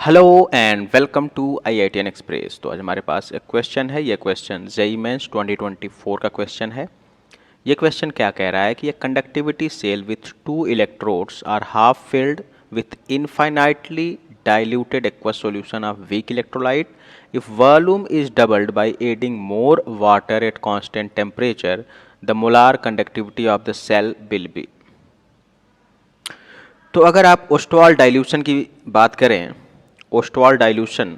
Hello and welcome to IITN express. तो आज हमारे पास एक क्वेश्चन है। ये क्वेश्चन जेईई मेंस 2024 का क्वेश्चन है। ये क्वेश्चन क्या कह रहा है कि a conductivity cell with two electrodes are half filled with infinitely diluted aqueous solution of weak electrolyte. If volume is doubled by adding more water at constant temperature, the molar conductivity of the cell will be। तो अगर आप Ostwald dilution की बात करें, Ostwald dilution,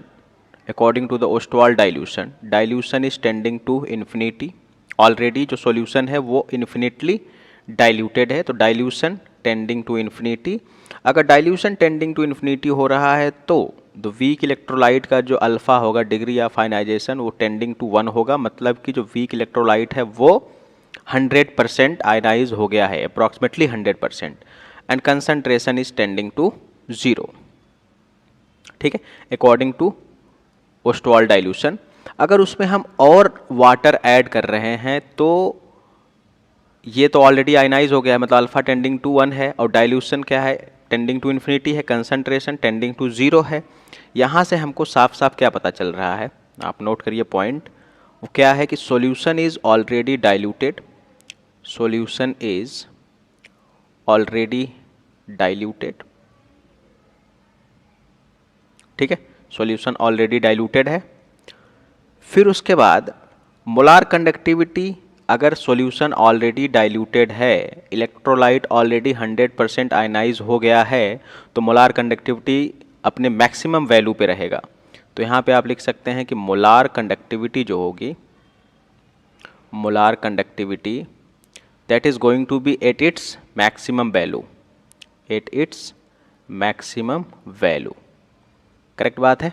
according to the Ostwald dilution, dilution is tending to infinity. Already जो solution है वो infinitely diluted है, तो डाइल्यूशन टेंडिंग टू इन्फिनिटी। अगर डाइल्यूशन टेंडिंग टू इन्फिनिटी हो रहा है तो द वीक इलेक्ट्रोलाइट का जो अल्फा होगा, डिग्री ऑफ आयनाइजेशन, वो टेंडिंग टू 1 होगा। मतलब कि जो वीक इलेक्ट्रोलाइट है वो 100% आयनाइज हो गया है, approximately 100%, and concentration is tending to 0। ठीक है, अकॉर्डिंग टू ओस्टवाल डाइल्यूशन। अगर उसमें हम और वाटर ऐड कर रहे हैं तो ये तो ऑलरेडी आयनाइज हो गया है, मतलब अल्फा टेंडिंग टू 1 है, और डाइल्यूशन क्या है, टेंडिंग टू इन्फिनिटी है, कंसंट्रेशन टेंडिंग टू 0 है। यहाँ से हमको साफ साफ क्या पता चल रहा है, आप नोट करिए पॉइंट। वो क्या है कि solution is already diluted, solution is already diluted. ठीक है, सॉल्यूशन ऑलरेडी डाइल्यूटेड है। फिर उसके बाद मोलार कंडक्टिविटी, अगर सॉल्यूशन ऑलरेडी डाइल्यूटेड है, इलेक्ट्रोलाइट ऑलरेडी 100% आयनाइज हो गया है, तो मोलार कंडक्टिविटी अपने मैक्सिमम वैल्यू पे रहेगा। तो यहाँ पे आप लिख सकते हैं कि मोलार कंडक्टिविटी जो होगी, molar conductivity that is going to be at its maximum value, at its maximum value. Correct बात है।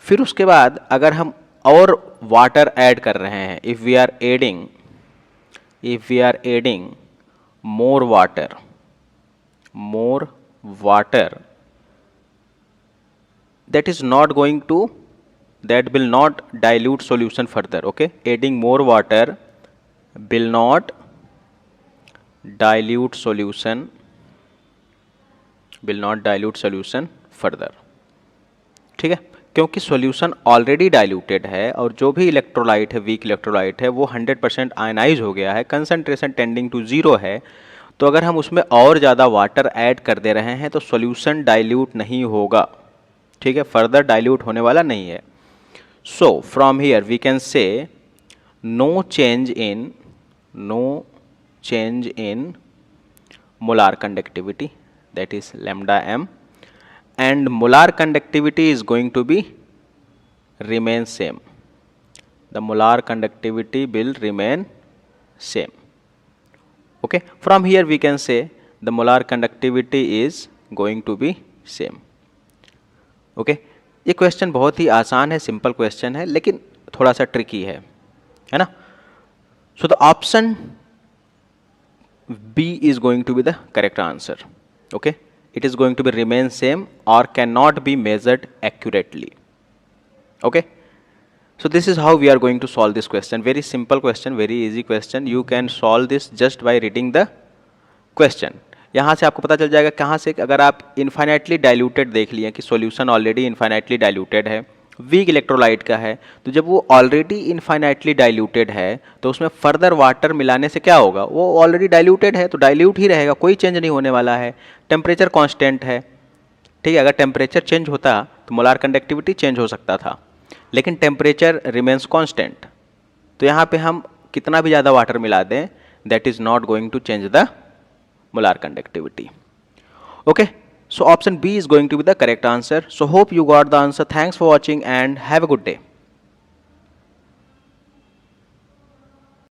फिर उसके बाद अगर हम और वाटर ऐड कर रहे हैं, if we are adding more water that is not going to, that will not dilute solution further. Okay, adding more water will not dilute solution further। ठीक है, क्योंकि सॉल्यूशन ऑलरेडी डाइल्यूटेड है और जो भी इलेक्ट्रोलाइट है, वीक इलेक्ट्रोलाइट है, वो 100% आयनाइज हो गया है, कंसंट्रेशन टेंडिंग टू 0 है। तो अगर हम उसमें और ज़्यादा वाटर ऐड कर दे रहे हैं तो सॉल्यूशन डाइल्यूट नहीं होगा। ठीक है, फर्दर डाइल्यूट होने वाला नहीं है। So from here we can say no change in molar conductivity, that is lambda m, and molar conductivity is going to be remain same. The molar conductivity will remain same. Okay, from here we can say the molar conductivity is going to be same. Okay, ये question बहुत ही आसान है, simple question है, लेकिन थोड़ा सा tricky है ना। So the option B is going to be the correct answer. Okay, it is going to be remain same or cannot be measured accurately. Okay, so this is how we are going to solve this question. Very simple question, very easy question. You can solve this just by reading the question. यहाँ से आपको पता चल जाएगा कहाँ से, अगर आप इन्फाइनाइटली डाइल्यूटेड देख लिए कि सॉल्यूशन ऑलरेडी इन्फाइनाइटली डाइल्यूटेड है, वीक इलेक्ट्रोलाइट का है, तो जब वो ऑलरेडी इन्फाइनाइटली डाइल्यूटेड है तो उसमें फर्दर वाटर मिलाने से क्या होगा, वो ऑलरेडी डाइल्यूटेड है तो डाइल्यूट ही रहेगा, कोई चेंज नहीं होने वाला है। टेम्परेचर कांस्टेंट है। ठीक है, अगर टेम्परेचर चेंज होता तो मोलार कंडक्टिविटी चेंज हो सकता था, लेकिन टेम्परेचर रिमेन्स कांस्टेंट। तो यहाँ पे हम कितना भी ज़्यादा वाटर मिला दें, that is not going to change the molar conductivity. Okay, so option B is going to be the correct answer. So hope you got the answer. Thanks for watching and have a good day.